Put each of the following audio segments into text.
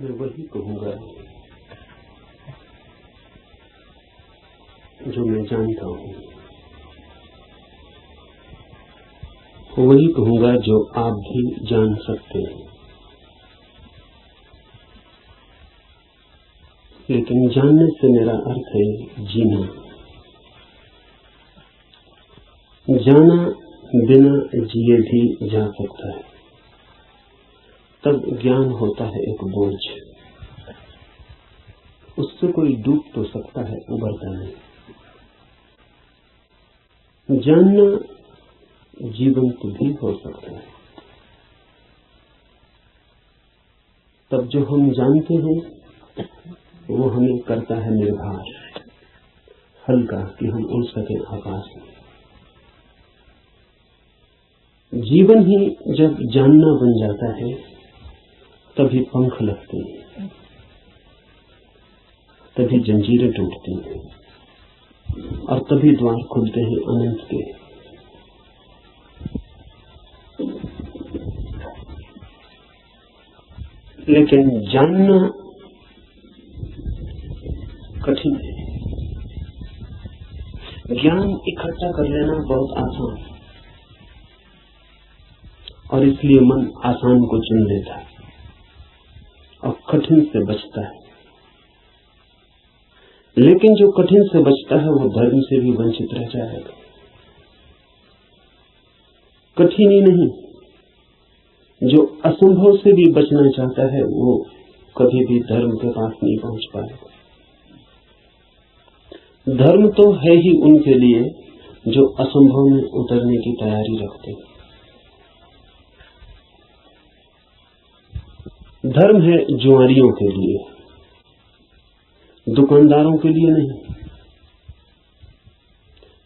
मैं वही कहूंगा जो मैं जानता हूं, वही कहूंगा जो आप भी जान सकते हैं। लेकिन जानने से मेरा अर्थ है जीना। जाना बिना जिए भी जा सकता है, तब ज्ञान होता है एक बोझ। उससे कोई डूब तो सकता है, उबरता नहीं। जानना जीवंत भी हो सकता है। तब जो हम जानते हैं वो हमें करता है निर्भर, हल्का, कि हम उड़ सके आकाश में। जीवन ही जब जानना बन जाता है तभी पंख लगते हैं, तभी जंजीरें टूटती हैं और तभी द्वार खुलते हैं अनंत के। लेकिन जानना कठिन है। ज्ञान इकट्ठा कर लेना बहुत आसान है और इसलिए मन आसान को चुन लेता है और कठिन से बचता है। लेकिन जो कठिन से बचता है वो धर्म से भी वंचित रह जाएगा। कठिन ही नहीं, जो असंभव से भी बचना चाहता है वो कभी भी धर्म के पास नहीं पहुंच पाएगा। धर्म तो है ही उनके लिए जो असंभव में उतरने की तैयारी रखते हैं। धर्म है जुआरियों के लिए, दुकानदारों के लिए नहीं।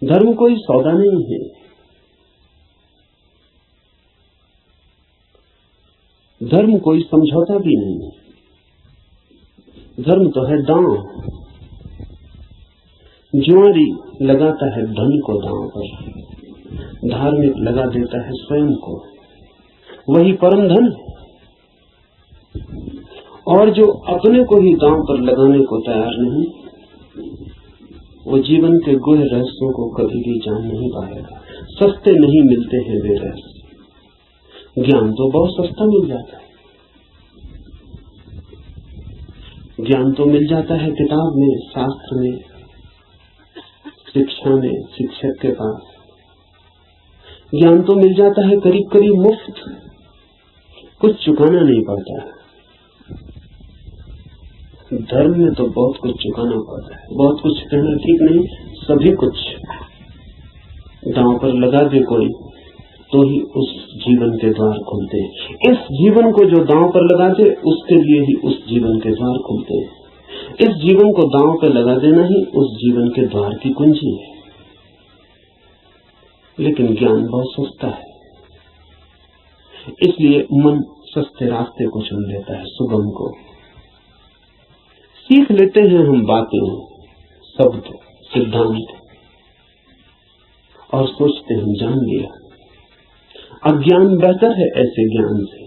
धर्म कोई सौदा नहीं है। धर्म कोई समझौता भी नहीं है। धर्म तो है दांव। जुआरी लगाता है धन को दांव पर, धार्मिक लगा देता है स्वयं को। वही परम धन है। और जो अपने को ही दांव पर लगाने को तैयार नहीं, वो जीवन के गुह रहस्यों को कभी भी जान नहीं पाएगा। सस्ते नहीं मिलते हैं वे रहस्य। ज्ञान तो बहुत सस्ता मिल जाता है। ज्ञान तो मिल जाता है किताब में, शास्त्र में, शिक्षा में, शिक्षक के पास। ज्ञान तो मिल जाता है करीब करीब मुफ्त, कुछ चुकाना नहीं पड़ता है। धर्म में तो बहुत कुछ चुकाना पड़ता है। बहुत कुछ कहना ठीक नहीं, सभी कुछ दांव पर लगा दे कोई तो ही उस जीवन के द्वार खुलते हैं। इस जीवन को जो दांव पर लगा दे उसके लिए ही उस जीवन के द्वार खुलते हैं। इस जीवन को दांव पर लगा देना ही उस जीवन के द्वार की कुंजी है। लेकिन ज्ञान बहुत सस्ता है, इसलिए मन सस्ते रास्ते को चुन लेता है, सुगम को। सीख लेते हैं हम बातें, शब्द, सिद्धांत और सोचते हैं जान लिया। अज्ञान बेहतर है ऐसे ज्ञान से।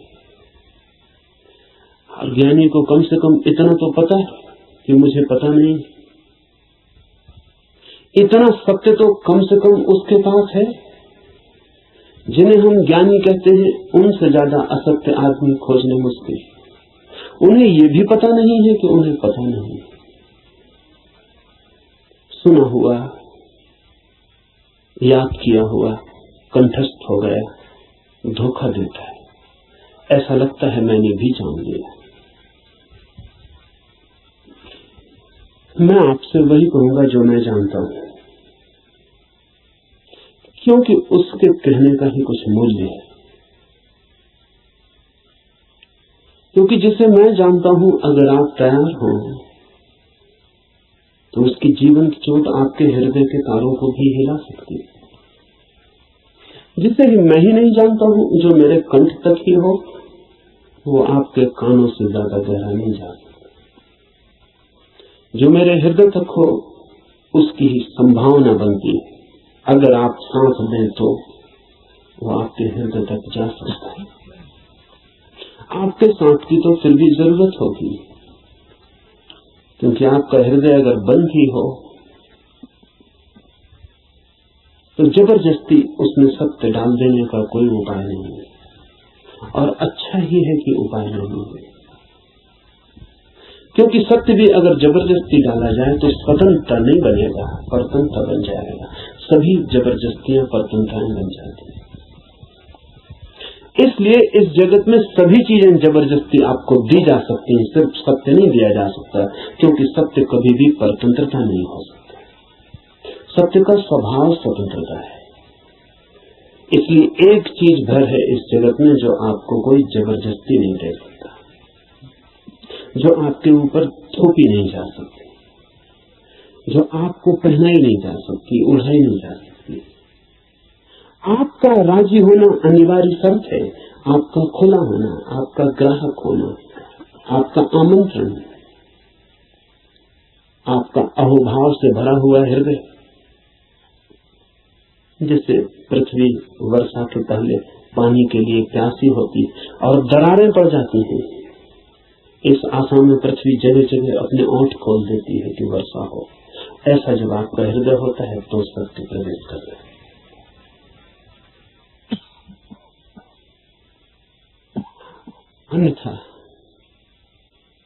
अज्ञानी को कम से कम इतना तो पता है कि मुझे पता नहीं। इतना सत्य तो कम से कम उसके पास है। जिन्हें हम ज्ञानी कहते हैं उनसे ज्यादा असत्य आदमी खोजने मुश्किल। उन्हें ये भी पता नहीं है कि उन्हें पता नहीं। सुना हुआ, याद किया हुआ कंठस्थ हो गया, धोखा देता है। ऐसा लगता है मैंने भी जान लिया। मैं आपसे वही कहूंगा जो मैं जानता हूं, क्योंकि उसके कहने का ही कुछ मूल्य है। क्योंकि जिसे मैं जानता हूं, अगर आप तैयार हो तो उसकी जीवंत चोट आपके हृदय के तारों को भी हिला सकती है। जिसे मैं ही नहीं जानता हूं, जो मेरे कंठ तक ही हो, वो आपके कानों से ज्यादा गहरा नहीं जा सकता। जो मेरे हृदय तक हो उसकी ही संभावना बनती है। अगर आप सांस दें तो वो आपके हृदय तक जा सकता है। आपके साथ की तो फिर भी जरूरत होगी, क्योंकि आपका हृदय अगर बंद ही हो तो जबरदस्ती उसमें सत्य डाल देने का कोई उपाय नहीं है, और अच्छा ही है कि उपाय नहीं है। क्योंकि सत्य भी अगर जबरदस्ती डाला जाए तो स्वतंत्रता नहीं बनेगा, परतंत्रता बन जाएगा। सभी जबरदस्तियां परतंत्रताएं बन जाती हैं। इसलिए इस जगत में सभी चीजें जबरदस्ती आपको दी जा सकती हैं, सिर्फ सत्य नहीं दिया जा सकता, क्योंकि सत्य कभी भी परतंत्रता नहीं हो सकता। सत्य का स्वभाव स्वतंत्रता है। इसलिए एक चीज भर है इस जगत में जो आपको कोई जबरदस्ती नहीं दे सकता, जो आपके ऊपर थोपी नहीं जा सकती, जो आपको पहनाई नहीं जा सकती, उड़ाई नहीं जा सकती। आपका राजी होना अनिवार्य शर्त है, आपका खुला होना, आपका ग्राहक होना, आपका आमंत्रण, आपका अहोभाव से भरा हुआ हृदय। जैसे पृथ्वी वर्षा के पहले पानी के लिए प्यासी होती और दरारें पड़ जाती हैं, इस आशा में पृथ्वी जगह जगह अपने ओंठ खोल देती है कि वर्षा हो। ऐसा जब आपका हृदय होता है तो सत्य प्रवेश करता है।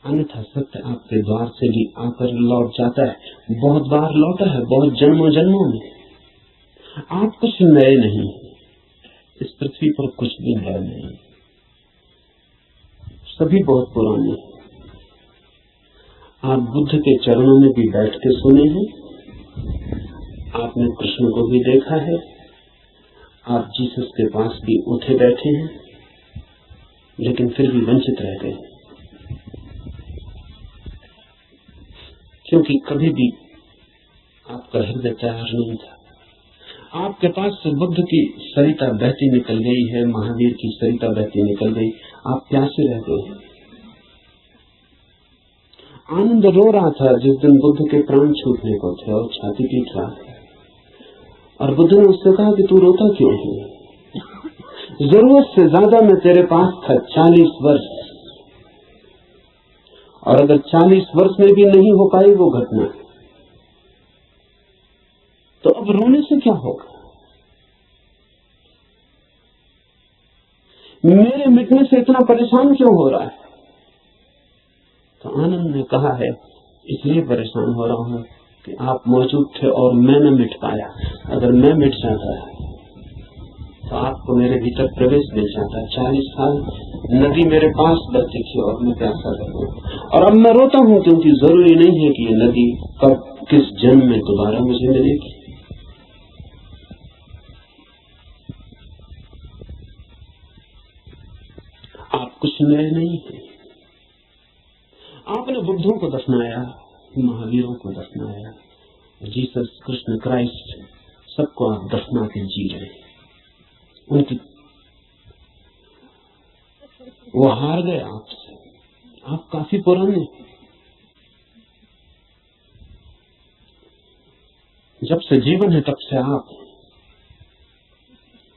अन्यथा सत्य आपके द्वार से भी आकर लौट जाता है, बहुत बार लौटा है, बहुत जन्मों जन्मों में। आप कुछ नए नहीं, इस पृथ्वी पर कुछ भी नया नहीं, सभी बहुत पुराने। आप बुद्ध के चरणों में भी बैठ के सुने हैं, आपने कृष्ण को भी देखा है, आप जीसस के पास भी उठे बैठे हैं, लेकिन फिर भी वंचित रह गए, क्योंकि कभी भी आपका हृदय तैयार नहीं था। आपके पास से बुद्ध की सरिता बहती निकल गई है, महावीर की सरिता बहती निकल गई, आप प्यासे रह गए। आनंद रो रहा था जिस दिन बुद्ध के प्राण छूटने को थे और छाती पीट रहा था, और बुद्ध ने उससे कहा कि तू रोता क्यों है? जरूरत से ज्यादा मैं तेरे पास था 40 वर्ष, और अगर 40 वर्ष में भी नहीं हो पाई वो घटना, तो अब रोने से क्या होगा? मेरे मिटने से इतना परेशान क्यों हो रहा है? तो आनंद ने कहा है, इसलिए परेशान हो रहा हूं कि आप मौजूद थे और मैं न मिट पाया। अगर मैं मिट जाता तो आपको मेरे भीतर प्रवेश मिल जाता। 40 साल नदी मेरे पास बहती थी और मैं प्यासा रहता, और अब मैं रोता हूं क्योंकि जरूरी नहीं है कि ये नदी कब किस जन्म में दोबारा मुझे मिलेगी। आप कुछ नए नहीं है। आपने बुद्धों को दफनाया, महावीरों को दफनाया, जीसस, कृष्ण, क्राइस्ट, सबको आप दफना के जी रहे। उनकी वो हार गए आपसे, आप काफी पुराने। जब से जीवन है तब से आप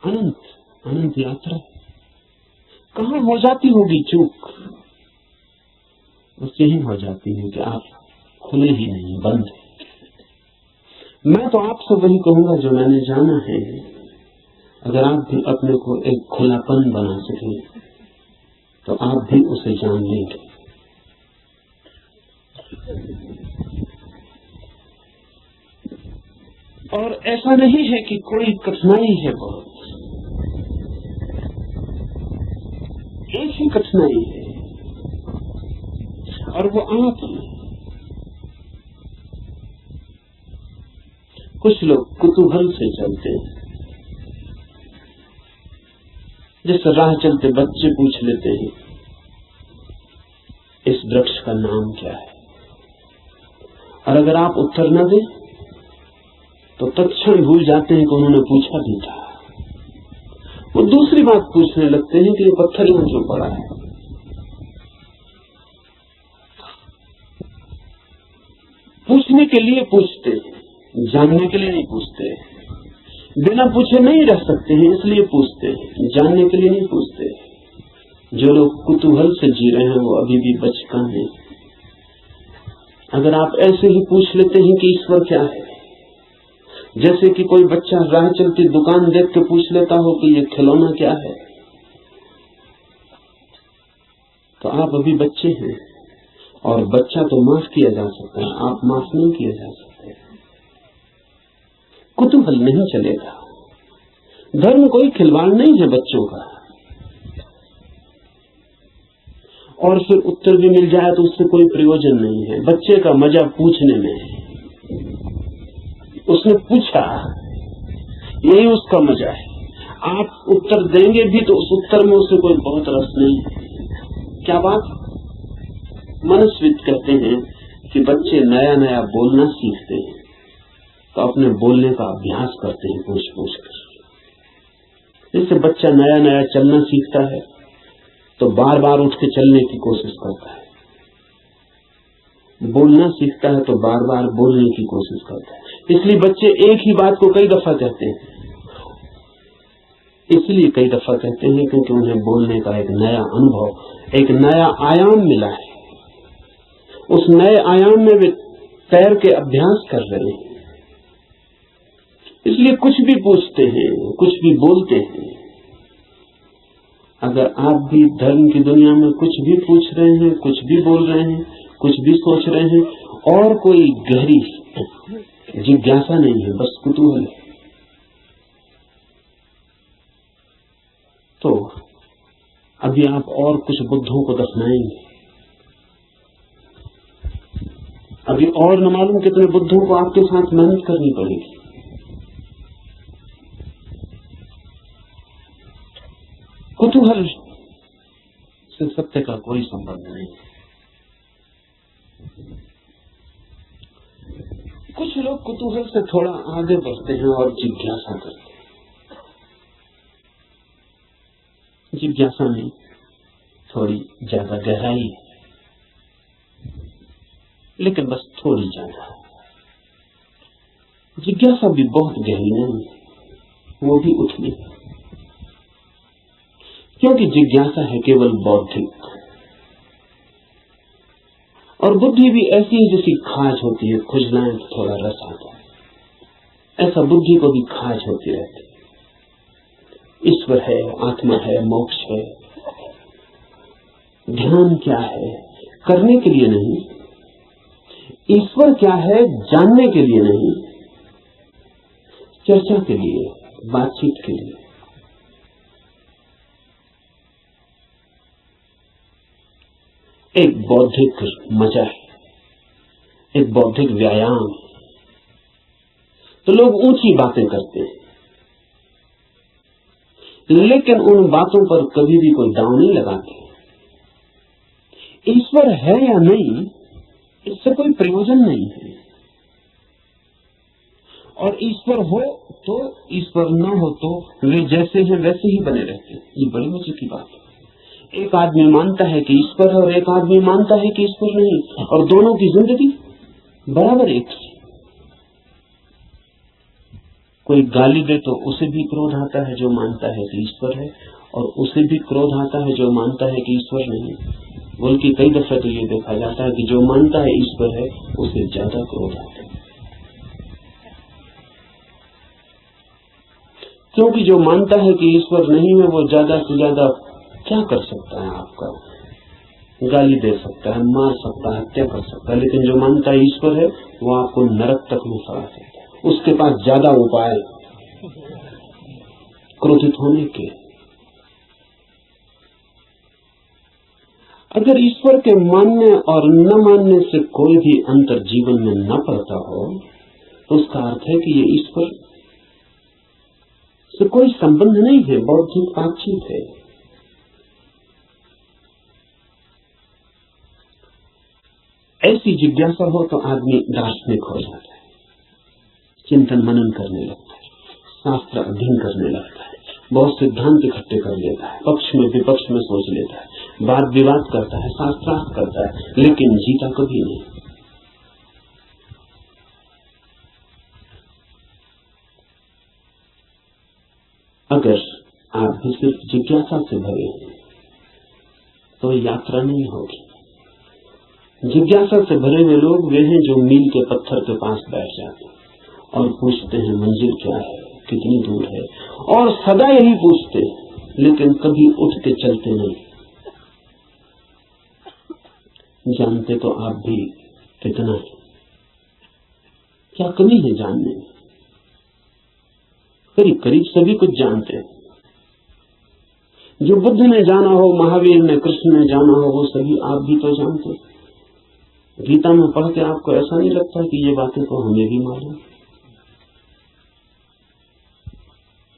अनंत यात्रा। कहां हो जाती होगी चूक? बस यही हो जाती है कि आप खुले ही नहीं, बंद है। मैं तो आपसे वही कहूंगा जो मैंने जाना है। अगर आप भी अपने को एक खुलापन बना सके तो आप भी उसे जान लेंगे। और ऐसा नहीं है कि कोई कठिनाई है, बहुत एक ही कठिनाई है, और वो आप हैं। कुछ लोग कुतूहल से चलते हैं, जैसे राह चलते बच्चे पूछ लेते हैं इस वृक्ष का नाम क्या है, और अगर आप उत्तर न दें तो तत्क्षण भूल जाते हैं कि उन्होंने पूछा भी था। वो दूसरी बात पूछने लगते हैं कि ये पत्थर यहां क्यों पड़ा है। पूछने के लिए पूछते, जानने के लिए नहीं पूछते। बिना पूछे नहीं रह सकते हैं, इसलिए पूछते, जानने के लिए नहीं पूछते। जो लोग कुतूहल से जी रहे हैं वो अभी भी बचकाने हैं। अगर आप ऐसे ही पूछ लेते हैं कि ईश्वर क्या है, जैसे कि कोई बच्चा राह चलती दुकान देख के पूछ लेता हो कि ये खिलौना क्या है, तो आप अभी बच्चे हैं। और बच्चा तो माफ किया जा सकता है, आप माफ नहीं किया जा सकते। कुतूहल नहीं चलेगा। धर्म कोई खिलवाड़ नहीं है बच्चों का। और फिर उत्तर भी मिल जाए तो उससे कोई प्रयोजन नहीं है। बच्चे का मजा पूछने में है। उसने पूछा, यही उसका मजा है। आप उत्तर देंगे भी तो उस उत्तर में उसे कोई बहुत रस नहीं है। क्या बात? मनस्विद कहते हैं कि बच्चे नया नया बोलना सीखते हैं तो अपने बोलने का अभ्यास करते हैं पूछ पूछ कर। जैसे बच्चा नया नया चलना सीखता है तो बार बार उठ के चलने की कोशिश करता है, बोलना सीखता है तो बार बार बोलने की कोशिश करता है। इसलिए बच्चे एक ही बात को कई दफा कहते हैं। इसलिए कई दफा कहते हैं क्योंकि उन्हें बोलने का एक नया अनुभव, एक नया आयाम मिला है। उस नए आयाम में वे तैर के अभ्यास कर रहे हैं। इसलिए कुछ भी पूछते हैं, कुछ भी बोलते हैं। अगर आप भी धर्म की दुनिया में कुछ भी पूछ रहे हैं, कुछ भी बोल रहे हैं, कुछ भी सोच रहे हैं और कोई गहरी जिज्ञासा नहीं है, बस कुतूहल है, तो अभी आप और कुछ बुद्धों को दफनाएंगे। अभी और न मालूम कितने बुद्धों को आपके साथ मेहनत करनी पड़ेगी। कुतूहल से सत्य का कोई संबंध नहीं। कुछ लोग कुतूहल से थोड़ा आगे बढ़ते हैं और जिज्ञासा करते हैं। जिज्ञासा में थोड़ी ज्यादा गहराई है, लेकिन बस थोड़ी ज्यादा। जिज्ञासा भी बहुत गहरी नहीं, वो भी उठनी है, क्योंकि जिज्ञासा है केवल बौद्धिक। और बुद्धि भी ऐसी है जैसी खाज होती है, खुजलाएं तो थोड़ा रस आता है। ऐसा बुद्धि को भी खाज होती रहती है। ईश्वर है, आत्मा है, मोक्ष है, ध्यान क्या है, करने के लिए नहीं। ईश्वर क्या है, जानने के लिए नहीं, चर्चा के लिए, बातचीत के लिए। एक बौद्धिक मजा है, एक बौद्धिक व्यायाम है। तो लोग ऊंची बातें करते हैं, लेकिन उन बातों पर कभी भी कोई दांव नहीं लगाते। ईश्वर है या नहीं, इससे कोई प्रयोजन नहीं है। और ईश्वर हो तो, ईश्वर न हो तो वे जैसे हैं वैसे ही बने रहते हैं। ये बड़ी मजे की बात है। एक आदमी मानता है कि ईश्वर है और एक आदमी मानता है कि ईश्वर नहीं, और दोनों की जिंदगी बराबर एक ही। कोई गाली दे तो उसे भी क्रोध आता है जो मानता है कि ईश्वर है, और उसे भी क्रोध आता है जो मानता है कि ईश्वर नहीं। बल्कि कई दफे तो ये देखा जाता है कि जो मानता है ईश्वर है उसे ज्यादा क्रोध आता है, क्योंकि जो मानता है कि ईश्वर नहीं है वो ज्यादा से ज्यादा क्या कर सकता है? आपका गाली दे सकता है, मार सकता है, हत्या कर सकता है। लेकिन जो मानता है ईश्वर है वो आपको नरक तक में फंसा सकता है। उसके पास ज्यादा उपाय क्रोधित होने के। अगर ईश्वर के मानने और न मानने से कोई भी अंतर जीवन में न पड़ता हो तो उसका अर्थ है कि ये ईश्वर से कोई संबंध नहीं है, बौद्धिक बातचीत है। ऐसी जिज्ञासा हो तो आदमी दार्शनिक हो जाता है, चिंतन मनन करने लगता है, शास्त्र अध्ययन करने लगता है, बहुत सिद्धांत इकट्ठे कर लेता है, पक्ष में विपक्ष में सोच लेता है, वाद विवाद करता है, शास्त्रार्थ करता है, लेकिन जीता कभी नहीं। अगर आप भी सिर्फ जिज्ञासा से भरे हैं तो यात्रा नहीं होगी। जिज्ञासा से भरे हुए लोग वे हैं जो मील के पत्थर के पास बैठ जाते और पूछते हैं मंजिल क्या है, कितनी दूर है, और सदा यही पूछते हैं, लेकिन कभी उठ के चलते नहीं। जानते तो आप भी कितना है, क्या कमी है जानने में? करीब करीब सभी कुछ जानते हैं। जो बुद्ध ने जाना हो, महावीर ने, कृष्ण ने जाना हो, वो सभी आप भी तो जानते हैं। गीता में पढ़ के आपको ऐसा नहीं लगता कि ये बातें तो हमें भी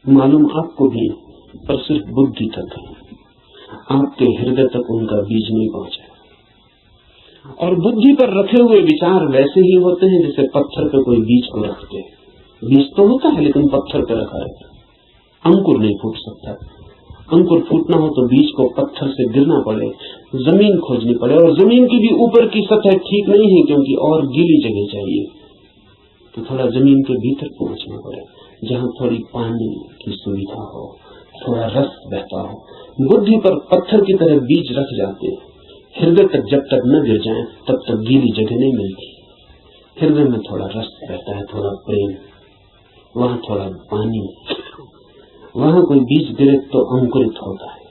मालूम आपको भी, पर सिर्फ बुद्धि तक है, आपके हृदय तक उनका बीज नहीं पहुंचा। और बुद्धि पर रखे हुए विचार वैसे ही होते हैं जैसे पत्थर पर कोई बीज को रखते हैं। बीज तो होता है लेकिन पत्थर पर रखा रहता है, अंकुर नहीं फूट सकता। अंकुर फूटना हो तो बीज को पत्थर से गिरना पड़े, जमीन खोजनी पड़े, और जमीन की भी ऊपर की सतह ठीक नहीं है क्योंकि और गीली जगह चाहिए, तो थोड़ा जमीन के भीतर पहुंचना पड़े जहां थोड़ी पानी की सुविधा हो, थोड़ा रस बहता हो। बुद्धि पर पत्थर की तरह बीज रख जाते हैं, हृदय तक जब तक न गिर जाए तब तक गीली जगह नहीं मिलती। हृदय में थोड़ा रस बहता है, थोड़ा प्रेम, वहां थोड़ा पानी, वहां कोई बीज गिरे तो अंकुरित होता है,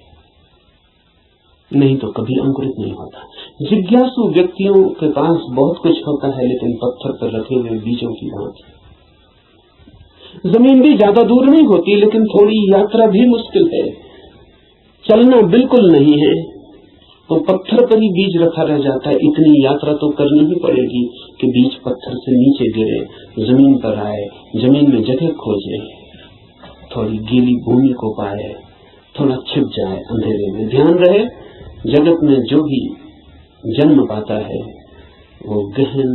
नहीं तो कभी अंकुरित नहीं होता। जिज्ञासु व्यक्तियों के पास बहुत कुछ होता है लेकिन पत्थर पर रखे हुए बीजों की भांति। जमीन भी ज्यादा दूर नहीं होती लेकिन थोड़ी यात्रा भी मुश्किल है, चलना बिल्कुल नहीं है तो पत्थर पर ही बीज रखा रह जाता है। इतनी यात्रा तो करनी ही पड़ेगी कि बीज पत्थर से नीचे गिरे, जमीन पर आए, जमीन में जगह खोजे, थोड़ी गीली भूमि को पाए, थोड़ा छिप जाए अंधेरे में। ध्यान रहे, जगत में जो भी जन्म पाता है वो गहन,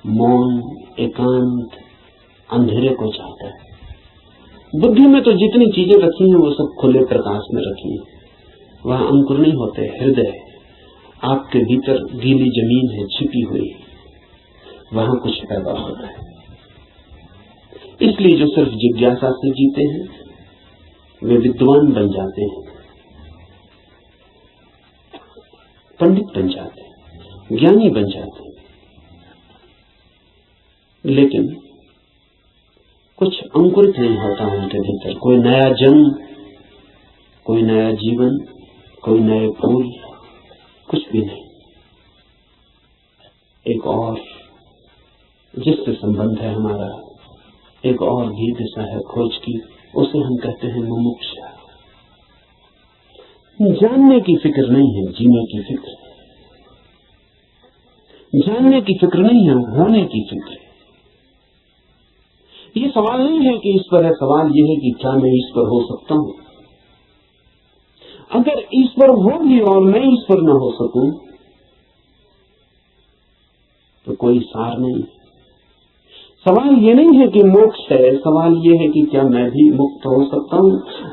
मौन, एकांत, अंधेरे को चाहता है। बुद्धि में तो जितनी चीजें रखी हैं वो सब खुले प्रकाश में रखी हैं, वहां अंकुर नहीं होते। हृदय आपके भीतर गीली जमीन है, छिपी हुई, वहां कुछ पैदा होता है। इसलिए जो सिर्फ जिज्ञासा से जीते हैं वे विद्वान बन जाते हैं, पंडित बन जाते हैं, ज्ञानी बन जाते हैं, लेकिन कुछ अंकुरित नहीं होता उनके भीतर। कोई नया जन्म, कोई नया जीवन, कोई नए फूल, कुछ भी नहीं। एक और जिससे संबंध है हमारा, एक और भी दिशा है खोज की, उसे हम कहते हैं मुमुक्षा। जानने की फिक्र नहीं है, जीने की फिक्र है। जानने की फिक्र नहीं है, होने की फिक्र है। ये सवाल नहीं है कि ईश्वर है, सवाल ये है कि क्या मैं ईश्वर हो सकता हूं। अगर ईश्वर हो भी और मैं ईश्वर न हो सकूं तो कोई सार नहीं। सवाल ये नहीं है कि मोक्ष है, सवाल ये है कि क्या मैं भी मुक्त हो सकता हूं।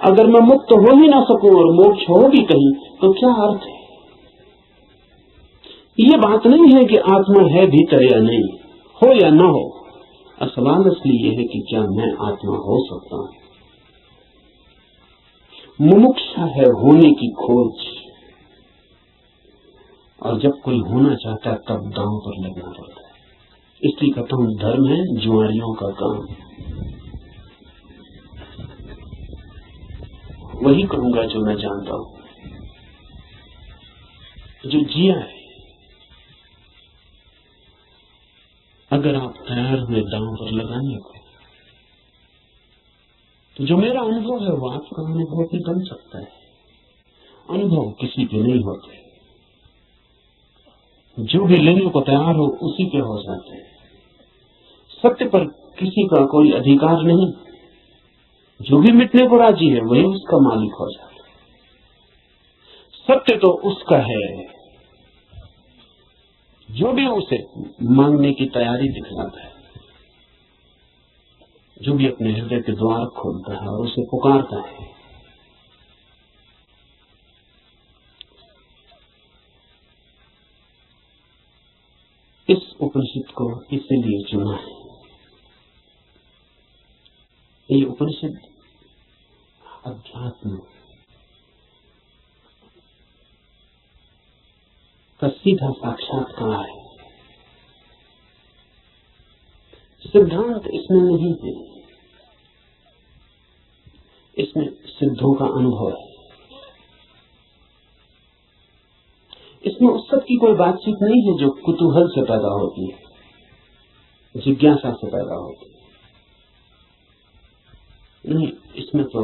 अगर मैं मुक्त हो ही ना सकूं और मोक्ष हो भी कहीं तो क्या अर्थ है? ये बात नहीं है कि आत्मा है भीतर या नहीं, हो या ना हो। सवाल इसलिए ये है कि क्या मैं आत्मा हो सकता हूं। मुमुक्षा है होने की खोज, और जब कोई होना चाहता है तब दांव पर लगना पड़ता है। इसलिए कहता हूं धर्म है जुआरियों का काम। वही कहूंगा जो मैं जानता हूं, जो जिया है। अगर आप तैयार हुए दांव पर लगाने को, तो जो मेरा अनुभव है वो आपका अनुभव भी बन सकता है। अनुभव किसी के नहीं होते, जो भी लेने को तैयार हो उसी के हो जाते हैं। सत्य पर किसी का कोई अधिकार नहीं, जो भी मिटने को राजी है वही उसका मालिक हो जाता है। सत्य तो उसका है जो भी उसे मांगने की तैयारी दिखलाता है, जो भी अपने हृदय के द्वार खोलता है और उसे पुकारता है। इस उपनिषद को इसीलिए चुना है। ये उपनिषद अध्यात्म, सीधा साक्षात्कार है। सिद्धांत इसमें नहीं है, इसमें सिद्धों का अनुभव है। इसमें उस सब की कोई बातचीत नहीं है जो कुतूहल से पैदा होती है, जिज्ञासा से पैदा होती है। नहीं, इसमें तो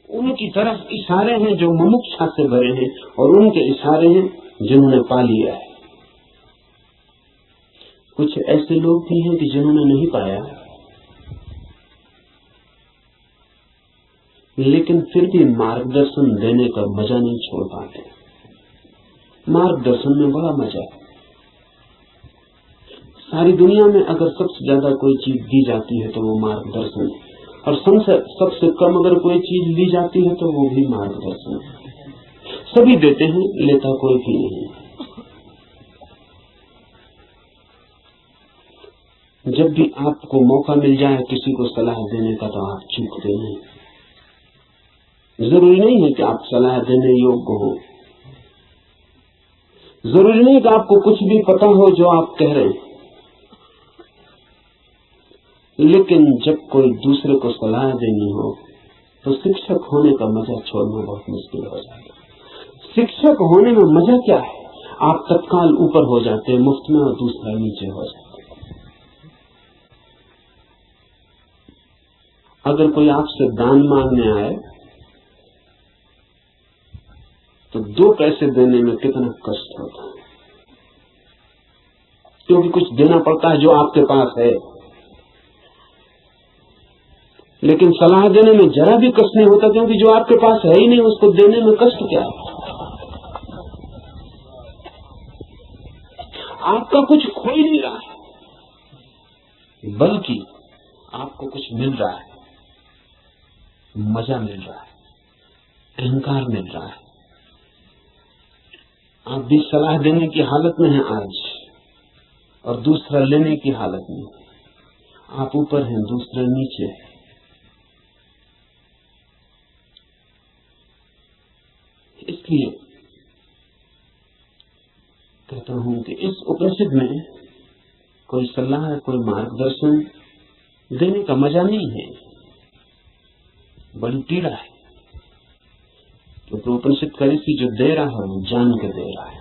उनकी तरफ इशारे हैं जो मुमुक्षा से भरे हैं, और उनके इशारे हैं जिन्होंने पा लिया है। कुछ ऐसे लोग भी हैं कि जिन्होंने नहीं पाया, लेकिन फिर भी मार्गदर्शन देने का मजा नहीं छोड़ पाते। मार्गदर्शन में बड़ा मजा है। सारी दुनिया में अगर सबसे ज्यादा कोई चीज दी जाती है तो वो मार्गदर्शन है, और सबसे कम अगर कोई चीज ली जाती है तो वो भी मार्गदर्शन है। सभी देते हैं, लेता कोई भी नहीं। जब भी आपको मौका मिल जाए किसी को सलाह देने का तो आप चूकते नहीं। जरूरी नहीं है कि आप सलाह देने योग्य हो, जरूरी नहीं कि आपको कुछ भी पता हो जो आप कह रहे हैं, लेकिन जब कोई दूसरे को सलाह देनी हो तो शिक्षक होने का मजा छोड़ना बहुत मुश्किल हो जाता है। शिक्षक होने में मजा क्या है? आप तत्काल ऊपर हो जाते हैं मुफ्त में, और दूसरा नीचे हो जाता है। अगर कोई आपसे दान मांगने आए तो 2 पैसे देने में कितना कष्ट होता है, क्योंकि कुछ देना पड़ता है जो आपके पास है। लेकिन सलाह देने में जरा भी कष्ट नहीं होता, क्योंकि जो आपके पास है ही नहीं उसको देने में कष्ट क्या है? आपका कुछ खो ही नहीं रहा है, बल्कि आपको कुछ मिल रहा है, मजा मिल रहा है, अहंकार मिल रहा है। आप भी सलाह देने की हालत में हैं आज, और दूसरा लेने की हालत में। आप ऊपर हैं, दूसरा नीचे है। इसलिए कहता हूं कि इस उपनिषद में कोई सलाह, कोई मार्गदर्शन देने का मजा नहीं है, बड़ी पीड़ा है। क्योंकि उपनिषद का ऋषि जो दे रहा है वो जान के दे रहा है,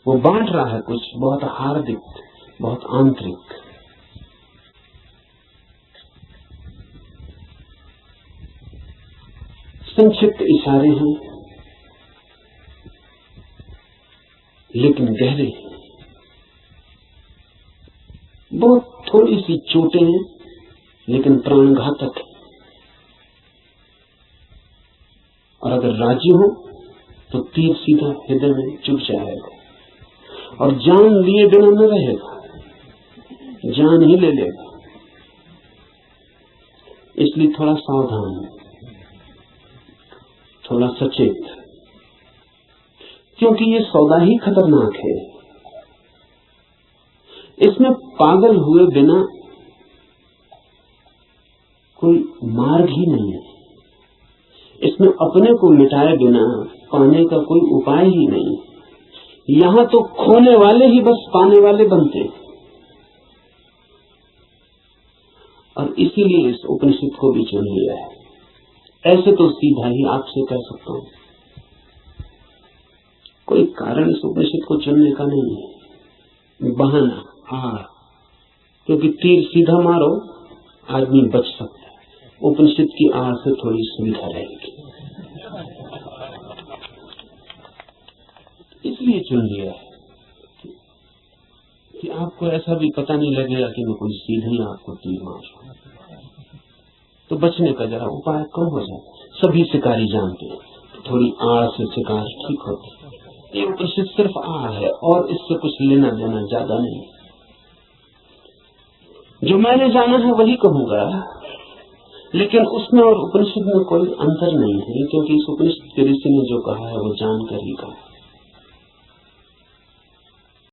वो बांट रहा है कुछ बहुत हार्दिक, बहुत आंतरिक। संक्षिप्त इशारे हैं लेकिन गहरे, बहुत थोड़ी सी चोटें हैं लेकिन प्राणघातक है। और अगर राजी हो तो तीर सीधा हृदय में चुभ जाएगा, और जान लिए बिना न रहेगा, जान ही ले लेगा। इसलिए थोड़ा सावधान, थोड़ा सचेत, क्योंकि ये सौदा ही खतरनाक है। इसमें पागल हुए बिना कोई मार्ग ही नहीं है, इसमें अपने को मिटाए बिना पाने का कोई उपाय ही नहीं। यहां तो खोने वाले ही बस पाने वाले बनते हैं। और इसीलिए इस उपनिषद को भी चुन लिया है। ऐसे तो सीधा ही आपसे कह सकता हूं, कोई कारण इस उपनिषद को चुनने का नहीं है, बहाना क्योंकि तीर सीधा मारो आदमी बच सकता है, उपनिषद की आड़ से थोड़ी सुविधा रहेगी, इसलिए चुन लिया है कि आपको ऐसा भी पता नहीं लगेगा कि मैं कोई सीधे ही आपको तीर मारूं, तो बचने का जरा उपाय कम हो जाए। सभी शिकारी जानते हैं थोड़ी आड़ से शिकार ठीक होती है। ये उपनिषद सिर्फ आड़ है और इससे कुछ लेना देना ज्यादा नहीं। जो मैंने जाना है वही कहूंगा, लेकिन उसमें और उपनिषद में कोई अंतर नहीं है, क्योंकि इस उपनिषद के ऋषि ने जो कहा है वो जानकर ही कहा।